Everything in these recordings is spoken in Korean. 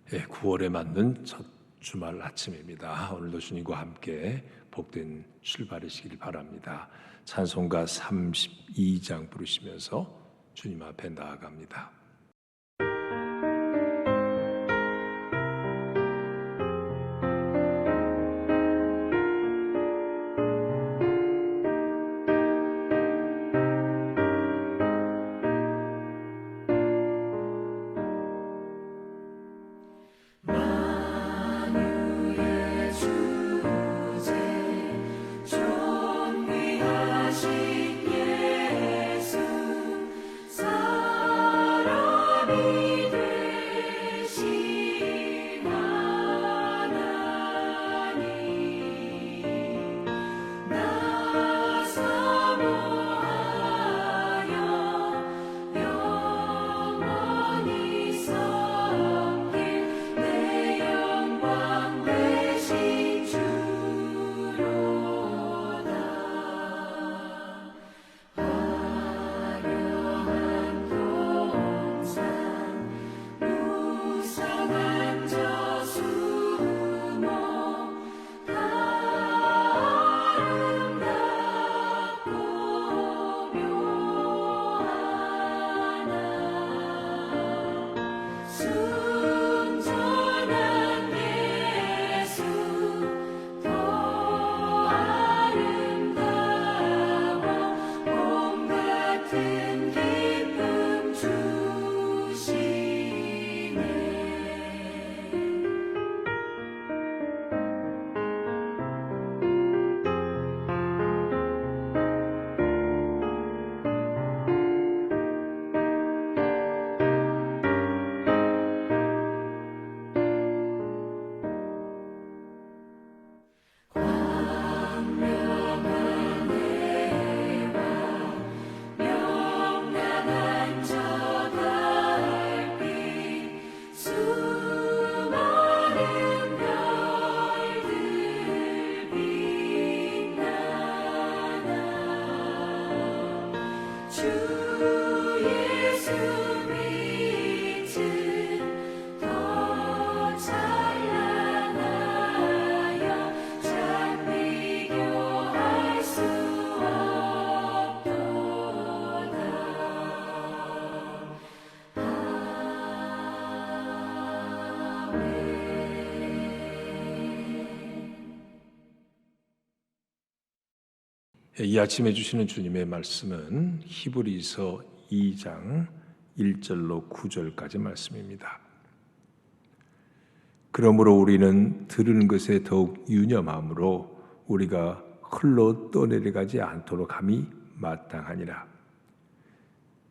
9월에 맞는 첫 주말 아침입니다. 오늘도 주님과 함께 복된 출발이시길 바랍니다. 찬송가 32장 부르시면서 주님 앞에 나아갑니다. 이 아침에 주시는 주님의 말씀은 히브리서 2장 1절로 9절까지 말씀입니다. 그러므로 우리는 들은 것에 더욱 유념함으로 우리가 흘러 떠내려가지 않도록 함이 마땅하니라.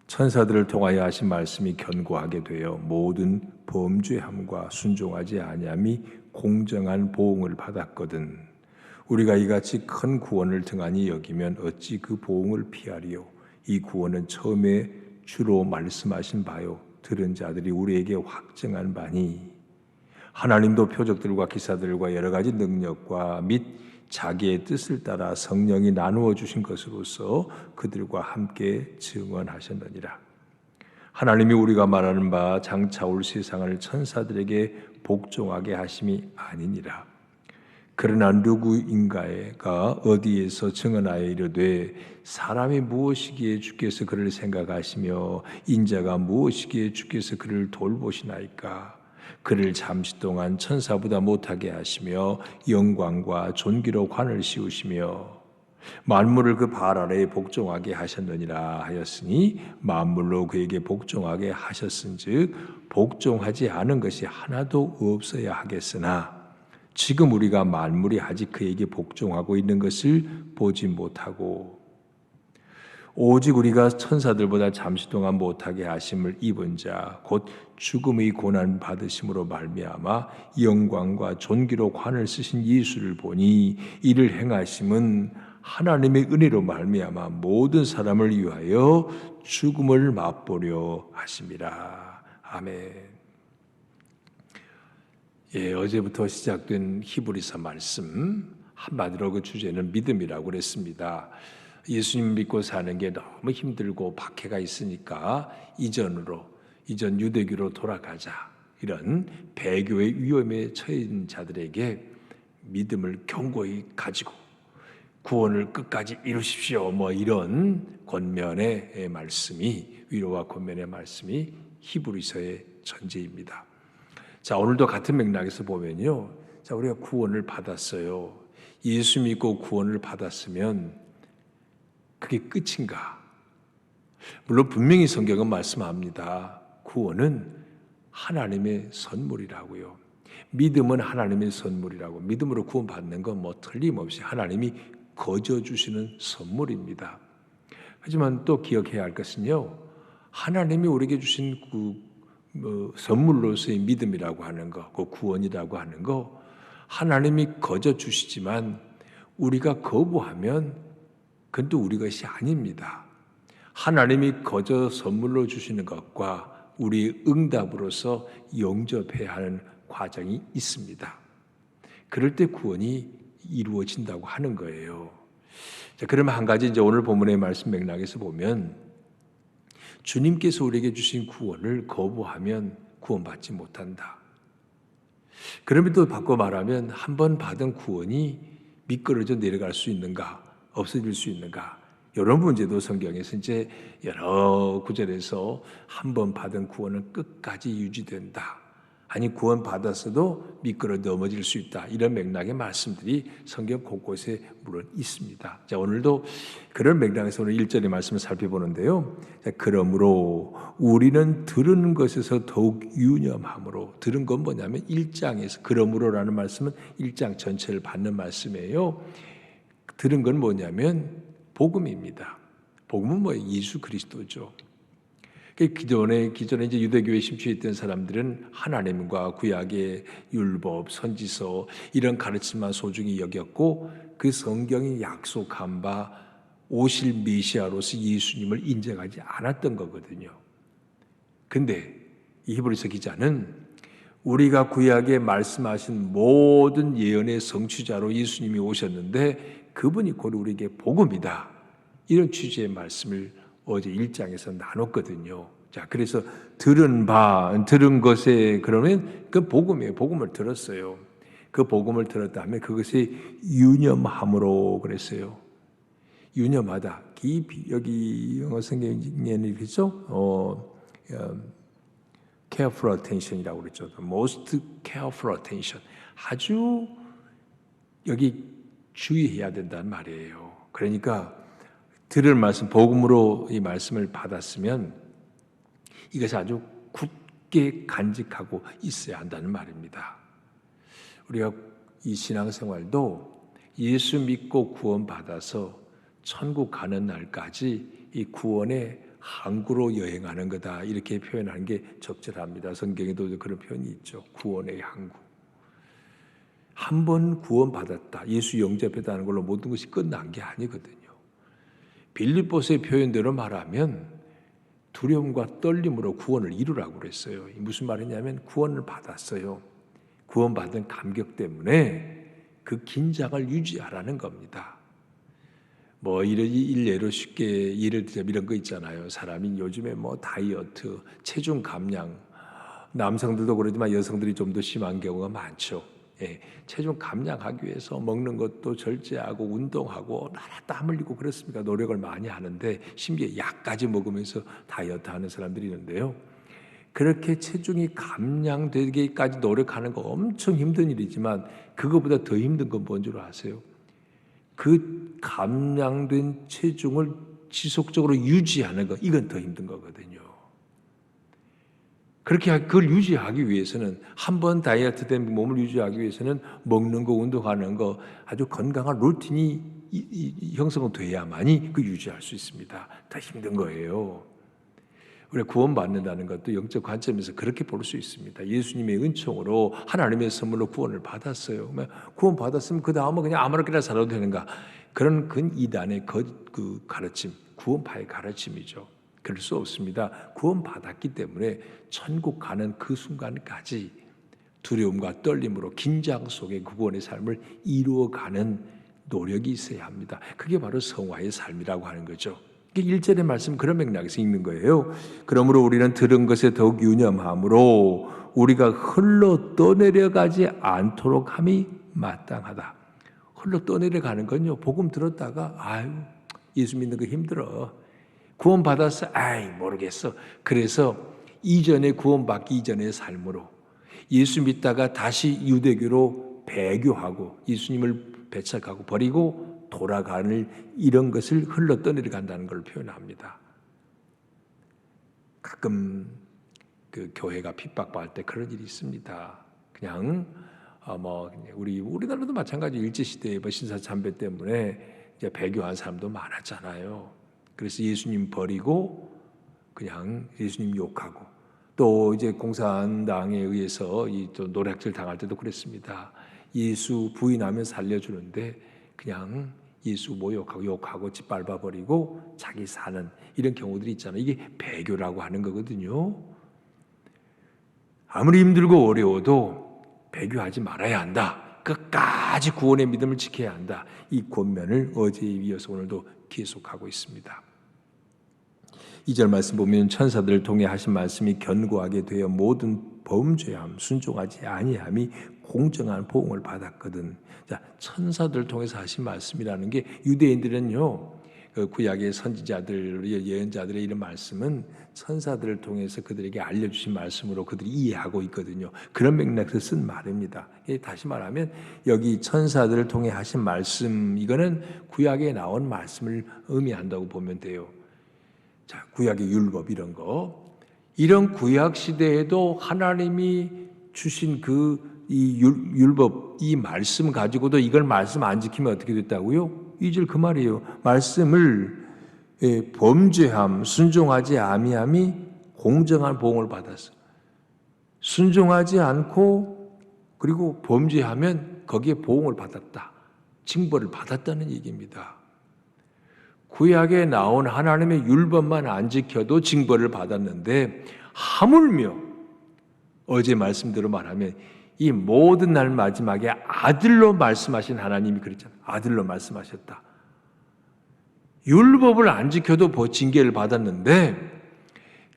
천사들을 통하여 하신 말씀이 견고하게 되어 모든 범죄함과 순종하지 아니함이 공정한 보응을 받았거든. 우리가 이같이 큰 구원을 등한히 여기면 어찌 그 보응을 피하리요. 이 구원은 처음에 주로 말씀하신 바요 들은 자들이 우리에게 확증한 바니 하나님도 표적들과 기사들과 여러 가지 능력과 및 자기의 뜻을 따라 성령이 나누어 주신 것으로서 그들과 함께 증언하셨느니라. 하나님이 우리가 말하는 바 장차 올 세상을 천사들에게 복종하게 하심이 아니니라. 그러나 누구인가가 어디에서 증언하여 이르되 사람이 무엇이기에 주께서 그를 생각하시며 인자가 무엇이기에 주께서 그를 돌보시나이까. 그를 잠시 동안 천사보다 못하게 하시며 영광과 존귀로 관을 씌우시며 만물을 그 발 아래에 복종하게 하셨느니라 하였으니 만물로 그에게 복종하게 하셨은즉 복종하지 않은 것이 하나도 없어야 하겠으나 지금 우리가 만물이 아직 그에게 복종하고 있는 것을 보지 못하고 오직 우리가 천사들보다 잠시 동안 못하게 하심을 입은 자 곧 죽음의 고난 받으심으로 말미암아 영광과 존귀로 관을 쓰신 예수를 보니 이를 행하심은 하나님의 은혜로 말미암아 모든 사람을 위하여 죽음을 맛보려 하심이라. 아멘. 어제부터 시작된 히브리서 말씀, 한마디로 그 주제는 믿음이라고 그랬습니다. 예수님 믿고 사는 게 너무 힘들고 박해가 있으니까 이전 유대교로 돌아가자. 이런 배교의 위험에 처해진 자들에게 믿음을 견고히 가지고 구원을 끝까지 이루십시오. 이런 권면의 말씀이, 위로와 권면의 말씀이 히브리서의 전제입니다. 자, 오늘도 같은 맥락에서 보면요. 자, 우리가 구원을 받았어요. 예수 믿고 구원을 받았으면 그게 끝인가? 물론 분명히 성경은 말씀합니다. 구원은 하나님의 선물이라고요. 믿음은 하나님의 선물이라고. 믿음으로 구원받는 건 틀림없이 하나님이 거저 주시는 선물입니다. 하지만 또 기억해야 할 것은요, 하나님이 우리에게 주신 선물로서의 믿음이라고 하는 거, 그 구원이라고 하는 거, 하나님이 거저 주시지만 우리가 거부하면 그건 또 우리 것이 아닙니다. 하나님이 거저 선물로 주시는 것과 우리 응답으로서 영접해야 하는 과정이 있습니다. 그럴 때 구원이 이루어진다고 하는 거예요. 자, 그러면 한 가지 이제 오늘 본문의 말씀 맥락에서 보면 주님께서 우리에게 주신 구원을 거부하면 구원받지 못한다. 그럼에도 바꿔 말하면 한 번 받은 구원이 미끄러져 내려갈 수 있는가, 없어질 수 있는가, 이런 문제도 성경에서 이제 여러 구절에서 한 번 받은 구원은 끝까지 유지된다. 아니 구원 받았어도 미끄러 넘어질 수 있다. 이런 맥락의 말씀들이 성경 곳곳에 물론 있습니다. 자, 오늘도 그런 맥락에서 오늘 1절의 말씀을 살펴보는데요. 자, 그러므로 우리는 들은 것에서 더욱 유념함으로, 들은 건 뭐냐면 1장에서 그러므로라는 말씀은 1장 전체를 받는 말씀이에요. 들은 건 뭐냐면 복음입니다. 복음은 뭐예요? 예수 그리스도죠. 기존에 이제 유대교에 심취했던 사람들은 하나님과 구약의 율법, 선지서 이런 가르침만 소중히 여겼고 그 성경이 약속한 바 오실 메시아로서 예수님을 인정하지 않았던 거거든요. 근데 이 히브리서 기자는 우리가 구약에 말씀하신 모든 예언의 성취자로 예수님이 오셨는데 그분이 곧 우리에게 복음이다. 이런 취지의 말씀을 어제 1장에서 나눴거든요. 자, 그래서 들은 것에 그러면 그 복음이에요. 복음을 들었어요. 그 복음을 들었다 하면 그것이 유념함으로 그랬어요. 유념하다. 깊이, 여기 영어 성경에는 그렇죠? careful attention이라고 그랬죠. most careful attention. 아주 여기 주의해야 된다는 말이에요. 그러니까 들을 말씀, 복음으로 이 말씀을 받았으면 이것이 아주 굳게 간직하고 있어야 한다는 말입니다. 우리가 이 신앙생활도 예수 믿고 구원받아서 천국 가는 날까지 이 구원의 항구로 여행하는 거다. 이렇게 표현하는 게 적절합니다. 성경에도 그런 표현이 있죠. 구원의 항구. 한 번 구원받았다. 예수 영접했다는 걸로 모든 것이 끝난 게 아니거든요. 빌립보서의 표현대로 말하면 두려움과 떨림으로 구원을 이루라고 그랬어요. 무슨 말이냐면 구원을 받았어요. 구원받은 감격 때문에 그 긴장을 유지하라는 겁니다. 일례로 쉽게 예를 들자면 이런 거 있잖아요. 사람이 요즘에 다이어트, 체중 감량, 남성들도 그러지만 여성들이 좀 더 심한 경우가 많죠. 예, 체중 감량하기 위해서 먹는 것도 절제하고 운동하고 나라 땀 흘리고 그렇습니까? 노력을 많이 하는데 심지어 약까지 먹으면서 다이어트 하는 사람들이 있는데요. 그렇게 체중이 감량되기까지 노력하는 거 엄청 힘든 일이지만 그거보다 더 힘든 건 뭔 줄 아세요? 그 감량된 체중을 지속적으로 유지하는 거, 이건 더 힘든 거거든요. 그렇게 그걸 유지하기 위해서는 한 번 다이어트된 몸을 유지하기 위해서는 먹는 거, 운동하는 거 아주 건강한 루틴이 형성돼야만이 그 유지할 수 있습니다. 더 힘든 거예요. 우리가 구원받는다는 것도 영적 관점에서 그렇게 볼 수 있습니다. 예수님의 은총으로 하나님의 선물로 구원을 받았어요. 구원받았으면 그 다음은 그냥 아무렇게나 살아도 되는가? 그런 이단의 그 가르침, 구원파의 가르침이죠. 그럴 수 없습니다. 구원받았기 때문에 천국 가는 그 순간까지 두려움과 떨림으로 긴장 속에 그 구원의 삶을 이루어가는 노력이 있어야 합니다. 그게 바로 성화의 삶이라고 하는 거죠. 1절의 말씀 그런 맥락에서 읽는 거예요. 그러므로 우리는 들은 것에 더욱 유념함으로 우리가 흘러 떠내려가지 않도록 함이 마땅하다. 흘러 떠내려가는 건요, 복음 들었다가 아유 예수 믿는 거 힘들어, 구원 받았어, 아이 모르겠어, 그래서 이전에 구원받기 이전의 삶으로 예수 믿다가 다시 유대교로 배교하고 예수님을 배척하고 버리고 돌아가는 이런 것을 흘러 떠내려간다는 걸 표현합니다. 가끔 그 교회가 핍박받을 때 그런 일이 있습니다. 그냥 우리나라도 마찬가지. 일제 시대에 신사 참배 때문에 이제 배교한 사람도 많았잖아요. 그래서 예수님 버리고 그냥 예수님 욕하고, 또 이제 공산당에 의해서 또 노략질 당할 때도 그랬습니다. 예수 부인하면 살려주는데 그냥 예수 모욕하고 욕하고 짓밟아 버리고 자기 사는 이런 경우들이 있잖아요. 이게 배교라고 하는 거거든요. 아무리 힘들고 어려워도 배교하지 말아야 한다. 끝까지 구원의 믿음을 지켜야 한다. 이 권면을 어제에 이어서 오늘도 계속하고 있습니다. 2절 말씀 보면 천사들을 통해 하신 말씀이 견고하게 되어 모든 범죄함 순종하지 아니함이 공정한 보응을 받았거든. 자, 천사들을 통해서 하신 말씀이라는 게 유대인들은요, 그 구약의 선지자들, 예언자들의 이런 말씀은 천사들을 통해서 그들에게 알려주신 말씀으로 그들이 이해하고 있거든요. 그런 맥락에서 쓴 말입니다. 다시 말하면 여기 천사들을 통해 하신 말씀, 이거는 구약에 나온 말씀을 의미한다고 보면 돼요. 자, 구약의 율법 이런 구약 시대에도 하나님이 주신 이 율법, 이 말씀 가지고도 이걸 말씀 안 지키면 어떻게 됐다고요? 2절 그 말이에요. 말씀을 범죄함, 순종하지 아니함이 공정한 보응을 받았어. 순종하지 않고 그리고 범죄하면 거기에 보응을 받았다. 징벌을 받았다는 얘기입니다. 구약에 나온 하나님의 율법만 안 지켜도 징벌을 받았는데, 하물며 어제 말씀대로 말하면 이 모든 날 마지막에 아들로 말씀하신 하나님이 그랬잖아요. 아들로 말씀하셨다. 율법을 안 지켜도 징계를 받았는데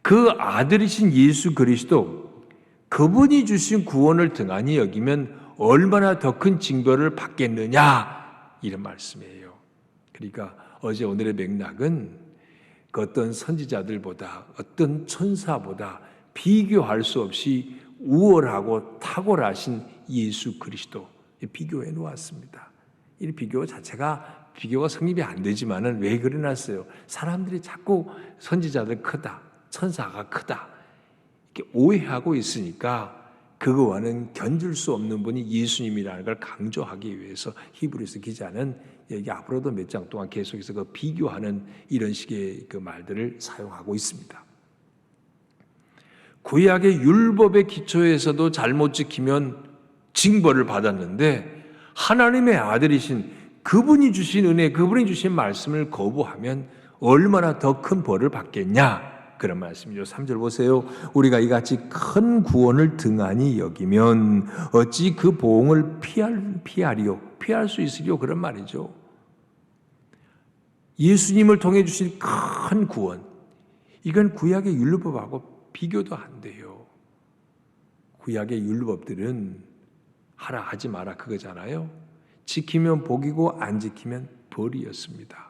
그 아들이신 예수 그리스도, 그분이 주신 구원을 등한히 여기면 얼마나 더 큰 징벌을 받겠느냐, 이런 말씀이에요. 그러니까 어제 오늘의 맥락은 그 어떤 선지자들보다 어떤 천사보다 비교할 수 없이 우월하고 탁월하신 예수 그리스도, 비교해 놓았습니다. 이 비교 자체가 비교가 성립이 안 되지만은 왜 그래놨어요? 사람들이 자꾸 선지자들 크다, 천사가 크다 이렇게 오해하고 있으니까 그거와는 견줄 수 없는 분이 예수님이라는 걸 강조하기 위해서 히브리서 기자는 여기 앞으로도 몇 장 동안 계속해서 그 비교하는 이런 식의 그 말들을 사용하고 있습니다. 구약의 율법의 기초에서도 잘못 지키면 징벌을 받았는데 하나님의 아들이신 그분이 주신 은혜, 그분이 주신 말씀을 거부하면 얼마나 더 큰 벌을 받겠냐, 그런 말씀이죠. 3절 보세요. 우리가 이같이 큰 구원을 등한히 여기면 어찌 그 보응을 피할 수 있으리요, 그런 말이죠. 예수님을 통해 주신 큰 구원, 이건 구약의 율법하고 비교도 안 돼요. 구약의 율법들은 하라 하지 마라 그거잖아요. 지키면 복이고 안 지키면 벌이었습니다.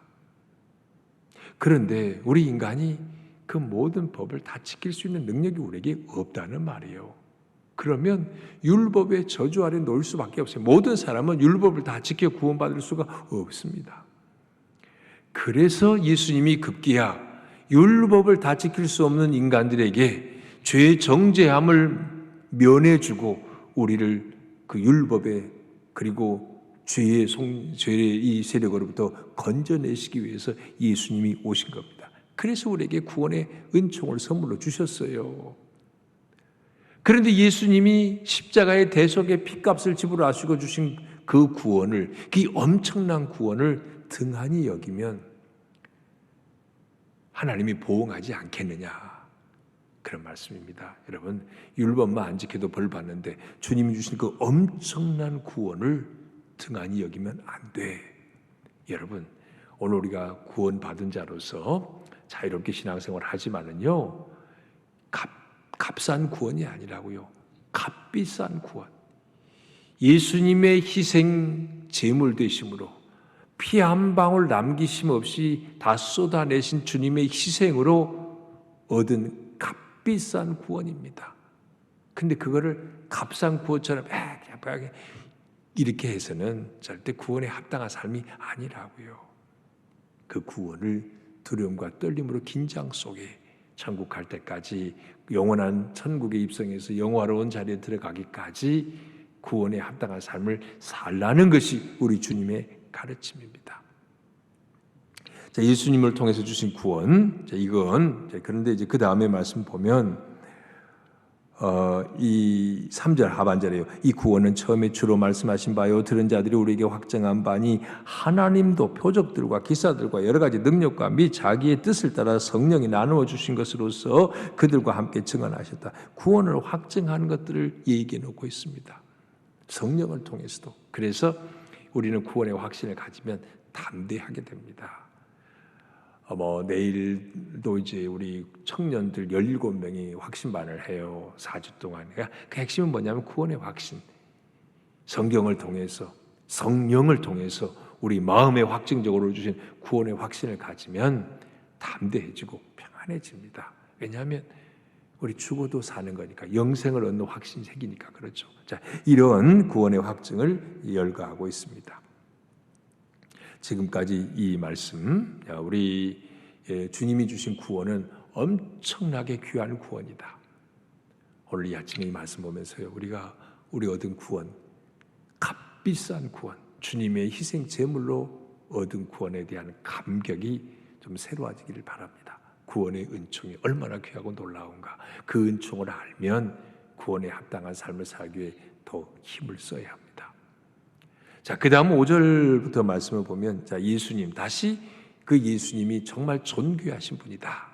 그런데 우리 인간이 그 모든 법을 다 지킬 수 있는 능력이 우리에게 없다는 말이에요. 그러면 율법의 저주 아래 놓일 수밖에 없어요. 모든 사람은 율법을 다 지켜 구원받을 수가 없습니다. 그래서 예수님이 급기야 율법을 다 지킬 수 없는 인간들에게 죄의 정죄함을 면해주고 우리를 그 율법에 그리고 죄의 이 세력으로부터 건져내시기 위해서 예수님이 오신 겁니다. 그래서 우리에게 구원의 은총을 선물로 주셨어요. 그런데 예수님이 십자가의 대속의 피값을 지불하시고 주신 그 구원을, 그 엄청난 구원을 등한히 여기면 하나님이 보응하지 않겠느냐, 그런 말씀입니다. 여러분, 율법만 안 지켜도 벌 받는데 주님이 주신 그 엄청난 구원을 등한히 여기면 안 돼. 여러분, 오늘 우리가 구원받은 자로서 자유롭게 신앙생활을 하지만은요, 값싼 구원이 아니라고요. 값비싼 구원, 예수님의 희생 제물 되심으로 피 한 방울 남기심 없이 다 쏟아내신 주님의 희생으로 얻은 값비싼 구원입니다. 근데 그거를 값싼 구원처럼 이렇게 해서는 절대 구원에 합당한 삶이 아니라고요. 그 구원을 두려움과 떨림으로 긴장 속에 천국 갈 때까지 영원한 천국에 입성해서 영화로운 자리에 들어가기까지 구원에 합당한 삶을 살라는 것이 우리 주님의 가르침입니다. 자, 예수님을 통해서 주신 구원, 자, 이건 그런데 이제 그 다음에 말씀 보면 이 3절 하반절에요. 이 구원은 처음에 주로 말씀하신 바요 들은 자들이 우리에게 확증한 바니 하나님도 표적들과 기사들과 여러 가지 능력과 및 자기의 뜻을 따라 성령이 나누어 주신 것으로서 그들과 함께 증언하셨다. 구원을 확증하는 것들을 얘기해 놓고 있습니다. 성령을 통해서도. 그래서 우리는 구원의 확신을 가지면 담대하게 됩니다. 내일도 이제 우리 청년들 17명이 확신반을 해요. 4주 동안. 그러니까 그 핵심은 뭐냐면 구원의 확신. 성경을 통해서, 성령을 통해서 우리 마음에 확증적으로 주신 구원의 확신을 가지면 담대해지고 평안해집니다. 왜냐하면 우리 죽어도 사는 거니까, 영생을 얻는 확신이 생기니까 그렇죠. 자, 이런 구원의 확증을 열거하고 있습니다. 지금까지 이 말씀, 우리 주님이 주신 구원은 엄청나게 귀한 구원이다. 오늘 이 아침에 이 말씀 보면서요, 우리 얻은 구원, 값비싼 구원, 주님의 희생 제물로 얻은 구원에 대한 감격이 좀 새로워지기를 바랍니다. 구원의 은총이 얼마나 귀하고 놀라운가. 그 은총을 알면 구원에 합당한 삶을 살기 위해 더 힘을 써야 합니다. 자, 그 다음 5절부터 말씀을 보면, 자, 예수님, 다시 그 예수님이 정말 존귀하신 분이다.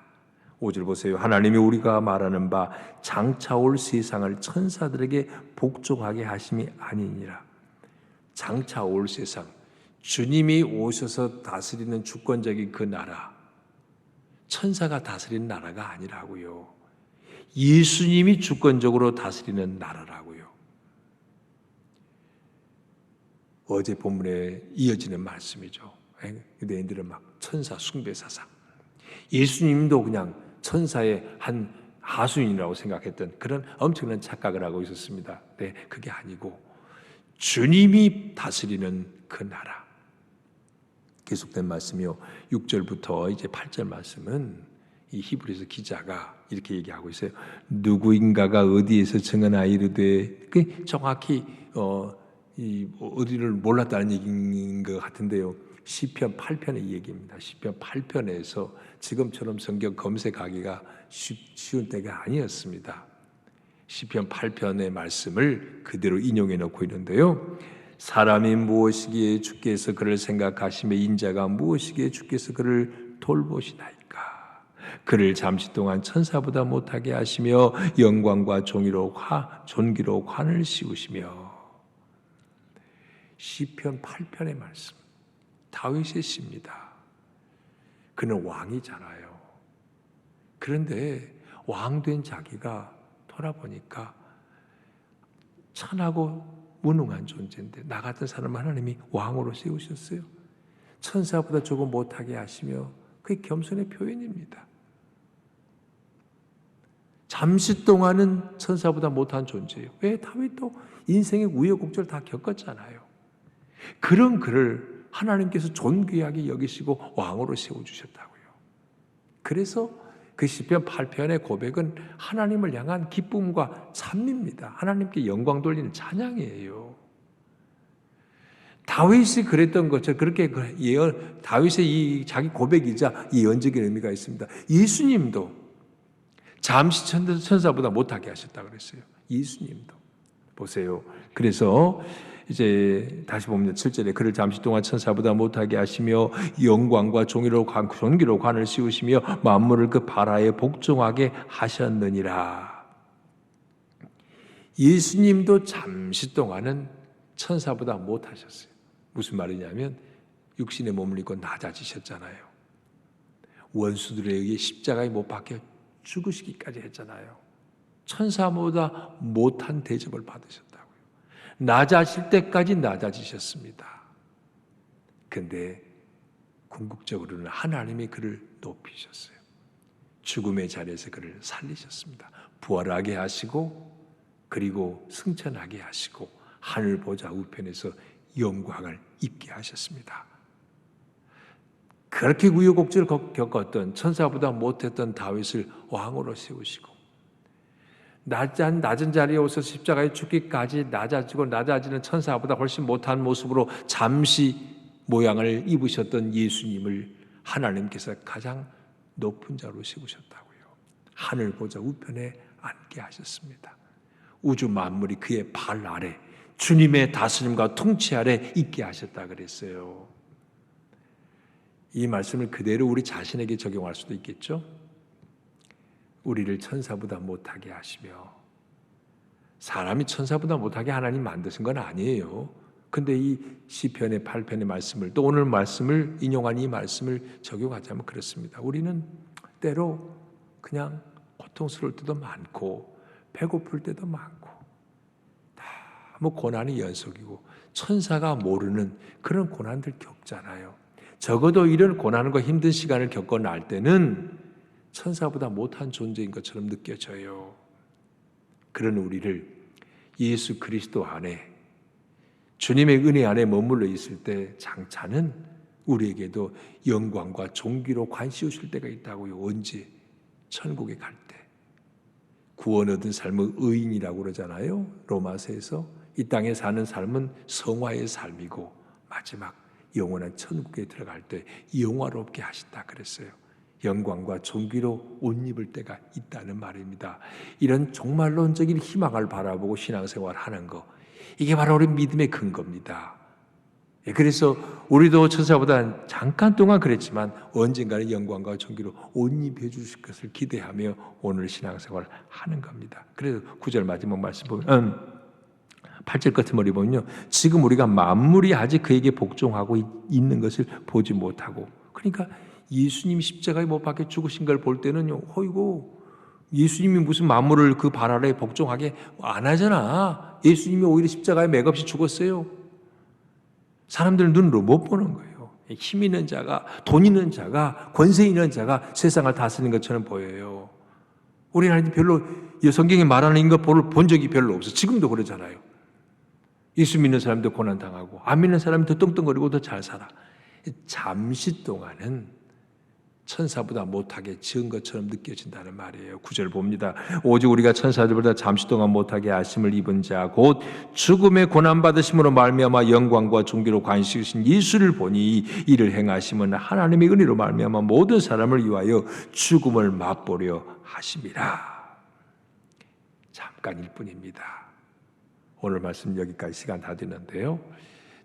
5절 보세요. 하나님이 우리가 말하는 바 장차 올 세상을 천사들에게 복종하게 하심이 아니니라. 장차 올 세상, 주님이 오셔서 다스리는 주권적인 그 나라, 천사가 다스리는 나라가 아니라고요. 예수님이 주권적으로 다스리는 나라라고요. 어제 본문에 이어지는 말씀이죠. 유대인들은 막 천사 숭배 사상, 예수님도 그냥 천사의 한 하수인이라고 생각했던 그런 엄청난 착각을 하고 있었습니다. 네, 그게 아니고 주님이 다스리는 그 나라. 계속된 말씀이요. 6절부터 이제 8절 말씀은 이 히브리서 기자가 이렇게 얘기하고 있어요. 누구인가가 어디에서 증언하여 이르되, 정확히 어디를 몰랐다는 얘기인 것 같은데요. 시편 8편의 얘기입니다. 시편 8편에서 지금처럼 성경 검색하기가 쉬운 때가 아니었습니다. 시편 8편의 말씀을 그대로 인용해 놓고 있는데요. 사람이 무엇이기에 주께서 그를 생각하시며 인자가 무엇이기에 주께서 그를 돌보시나이까. 그를 잠시 동안 천사보다 못하게 하시며 영광과 존귀로 관을 씌우시며. 시편 8편의 말씀, 다윗의 시입니다. 그는 왕이잖아요. 그런데 왕된 자기가 돌아보니까 천하고 무능한 존재인데 나 같은 사람을 하나님이 왕으로 세우셨어요. 천사보다 조금 못하게 하시며, 그게 겸손의 표현입니다. 잠시 동안은 천사보다 못한 존재예요. 왜? 다윗도 인생의 우여곡절 다 겪었잖아요. 그런 그를 하나님께서 존귀하게 여기시고 왕으로 세워주셨다고요. 그래서 그 시편 8편의 고백은 하나님을 향한 기쁨과 찬미입니다. 하나님께 영광 돌리는 찬양이에요. 다윗이 그랬던 것처럼 그렇게 다윗의 이 자기 고백이자 예언적인 의미가 있습니다. 예수님도 잠시 천사보다 못하게 하셨다고 그랬어요. 예수님도. 보세요. 그래서 이제 다시 보면 7절에 그를 잠시 동안 천사보다 못하게 하시며 영광과 존귀로 관을 씌우시며 만물을 그 바라에 복종하게 하셨느니라. 예수님도 잠시 동안은 천사보다 못하셨어요. 무슨 말이냐면 육신의 몸을 입고 낮아지셨잖아요. 원수들에 의해 십자가에 못 박혀 죽으시기까지 했잖아요. 천사보다 못한 대접을 받으셨다고요. 낮아질 때까지 낮아지셨습니다. 근데 궁극적으로는 하나님이 그를 높이셨어요. 죽음의 자리에서 그를 살리셨습니다. 부활하게 하시고 그리고 승천하게 하시고 하늘 보좌 우편에서 영광을 입게 하셨습니다. 그렇게 우여곡절을 겪었던 천사보다 못했던 다윗을 왕으로 세우시고 낮은 자리에 오서 십자가에 죽기까지 낮아지는 천사보다 훨씬 못한 모습으로 잠시 모양을 입으셨던 예수님을 하나님께서 가장 높은 자로 세우셨다고요. 하늘 보좌 우편에 앉게 하셨습니다. 우주 만물이 그의 발 아래 주님의 다스림과 통치 아래 있게 하셨다 그랬어요. 이 말씀을 그대로 우리 자신에게 적용할 수도 있겠죠. 우리를 천사보다 못하게 하시며, 사람이 천사보다 못하게 하나님 만드신 건 아니에요. 근데 이 시편의 8편의 말씀을, 또 오늘 말씀을 인용한 이 말씀을 적용하자면 그렇습니다. 우리는 때로 그냥 고통스러울 때도 많고 배고플 때도 많고 뭐 고난이 연속이고 천사가 모르는 그런 고난들 겪잖아요. 적어도 이런 고난과 힘든 시간을 겪고 날 때는 천사보다 못한 존재인 것처럼 느껴져요. 그런 우리를 예수 그리스도 안에, 주님의 은혜 안에 머물러 있을 때 장차는 우리에게도 영광과 존귀로 관씌우실 때가 있다고요. 언제? 천국에 갈 때. 구원 얻은 삶은 의인이라고 그러잖아요. 로마서에서. 이 땅에 사는 삶은 성화의 삶이고 마지막 영원한 천국에 들어갈 때 영화롭게 하신다 그랬어요. 영광과 존귀로 옷 입을 때가 있다는 말입니다. 이런 종말론적인 희망을 바라보고 신앙생활하는 거, 이게 바로 우리 믿음의 근거입니다. 그래서 우리도 천사보다 잠깐 동안 그랬지만 언젠가는 영광과 존귀로 옷 입혀 주실 것을 기대하며 오늘 신앙생활을 하는 겁니다. 그래서 9절 마지막 말씀 보면 8절 끝에 머리 보면요, 지금 우리가 만물이 아직 그에게 복종하고 있는 것을 보지 못하고, 그러니까 예수님이 십자가에 못 박혀 죽으신 걸 볼 때는요, 어이고 예수님이 무슨 만물을 그 발 아래 복종하게 안 하잖아. 예수님이 오히려 십자가에 맥없이 죽었어요. 사람들 눈으로 못 보는 거예요. 힘 있는 자가, 돈 있는 자가, 권세 있는 자가 세상을 다스리는 것처럼 보여요. 우리는 별로 성경에 말하는 것 본 적이 별로 없어. 지금도 그러잖아요. 예수 믿는 사람도 고난당하고 안 믿는 사람이 더 뚱뚱거리고 더 잘 살아. 잠시 동안은 천사보다 못하게 지은 것처럼 느껴진다는 말이에요. 9절 봅니다. 오직 우리가 천사들보다 잠시 동안 못하게 하심을 입은 자 곧 죽음의 고난받으심으로 말미암아 영광과 존귀로 관시우신 예수를 보니 이를 행하심은 하나님의 은혜로 말미암아 모든 사람을 위하여 죽음을 맛보려 하심이라. 잠깐일 뿐입니다. 오늘 말씀 여기까지 시간 다 됐는데요.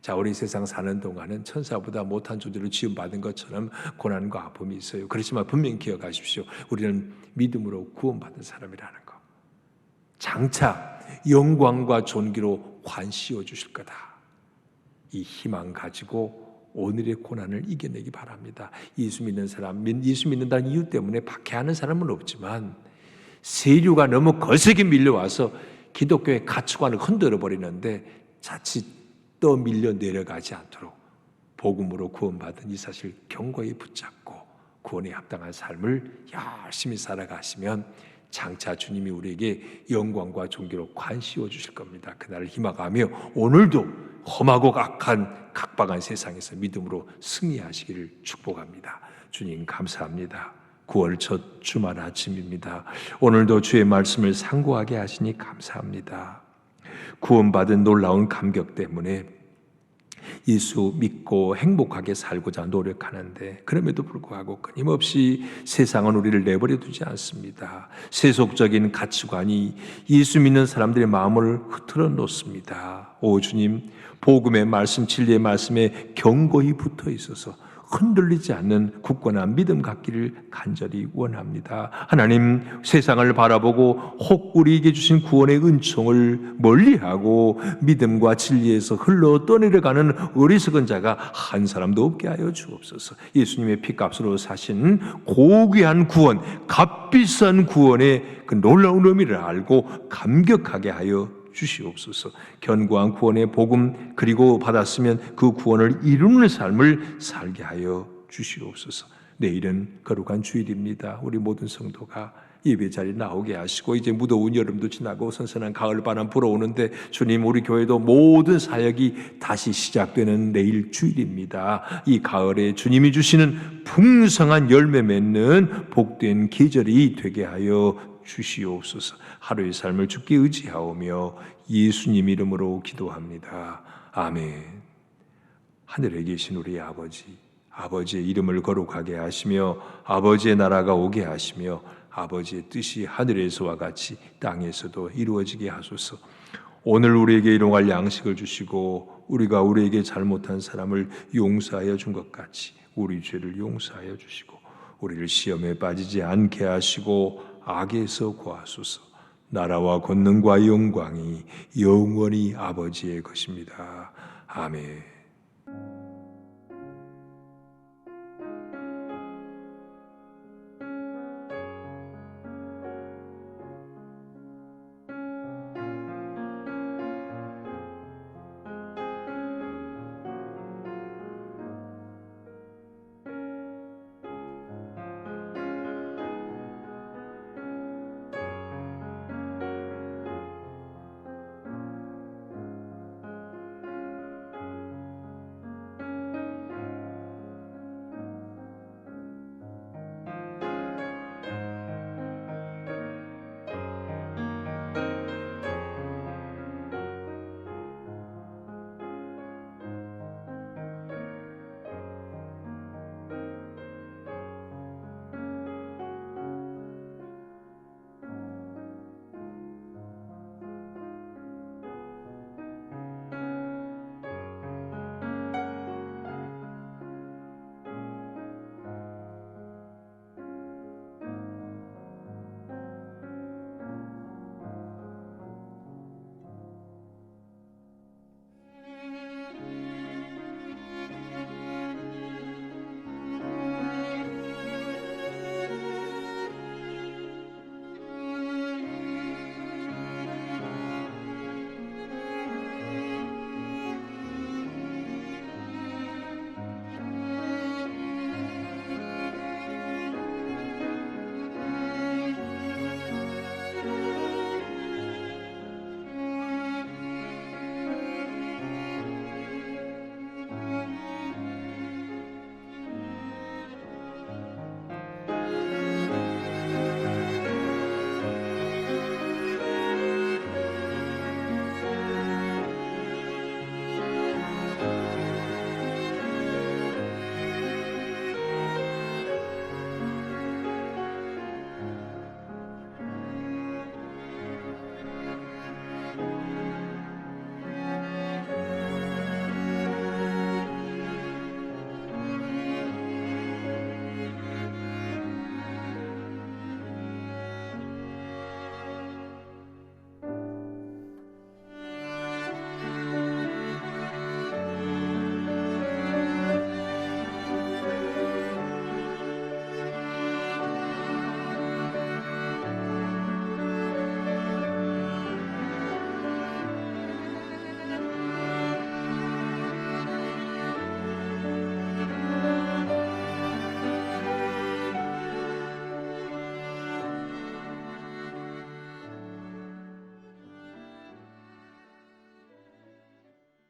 자, 우리 세상 사는 동안은 천사보다 못한 존재로 지음받은 것처럼 고난과 아픔이 있어요. 그렇지만 분명히 기억하십시오. 우리는 믿음으로 구원받은 사람이라는 거. 장차 영광과 존귀로 관씌워 주실 거다. 이 희망 가지고 오늘의 고난을 이겨내기 바랍니다. 예수 믿는 사람, 예수 믿는다는 이유 때문에 박해하는 사람은 없지만 세류가 너무 거세게 밀려와서 기독교의 가치관을 흔들어 버리는데 자칫 또 밀려 내려가지 않도록 복음으로 구원받은 이 사실 견고히 붙잡고 구원에 합당한 삶을 열심히 살아가시면 장차 주님이 우리에게 영광과 존귀로 관씌워 주실 겁니다. 그날을 희망하며 오늘도 험하고 악한 각박한 세상에서 믿음으로 승리하시기를 축복합니다. 주님 감사합니다. 9월 첫 주말 아침입니다. 오늘도 주의 말씀을 상고하게 하시니 감사합니다. 구원받은 놀라운 감격 때문에 예수 믿고 행복하게 살고자 노력하는데 그럼에도 불구하고 끊임없이 세상은 우리를 내버려 두지 않습니다. 세속적인 가치관이 예수 믿는 사람들의 마음을 흐트러 놓습니다. 오 주님, 복음의 말씀, 진리의 말씀에 견고히 붙어 있어서 흔들리지 않는 굳건한 믿음 갖기를 간절히 원합니다. 하나님, 세상을 바라보고 혹 우리에게 주신 구원의 은총을 멀리하고 믿음과 진리에서 흘러 떠내려가는 어리석은 자가 한 사람도 없게 하여 주옵소서. 예수님의 피값으로 사신 고귀한 구원, 값비싼 구원의 그 놀라운 의미를 알고 감격하게 하여 주시옵소서. 견고한 구원의 복음 그리고 받았으면 그 구원을 이루는 삶을 살게 하여 주시옵소서. 내일은 거룩한 주일입니다. 우리 모든 성도가 예배 자리에 나오게 하시고 이제 무더운 여름도 지나고 선선한 가을바람 불어오는데 주님, 우리 교회도 모든 사역이 다시 시작되는 내일 주일입니다. 이 가을에 주님이 주시는 풍성한 열매 맺는 복된 계절이 되게 하여 주시옵소서. 하루의 삶을 주께 의지하오며 예수님 이름으로 기도합니다. 아멘. 하늘에 계신 우리 아버지, 아버지의 이름을 거룩하게 하시며 아버지의 나라가 오게 하시며 아버지의 뜻이 하늘에서와 같이 땅에서도 이루어지게 하소서. 오늘 우리에게 일용할 양식을 주시고 우리가 우리에게 잘못한 사람을 용서하여 준 것 같이 우리 죄를 용서하여 주시고 우리를 시험에 빠지지 않게 하시고 악에서 구하소서. 나라와 권능과 영광이 영원히 아버지의 것입니다. 아멘.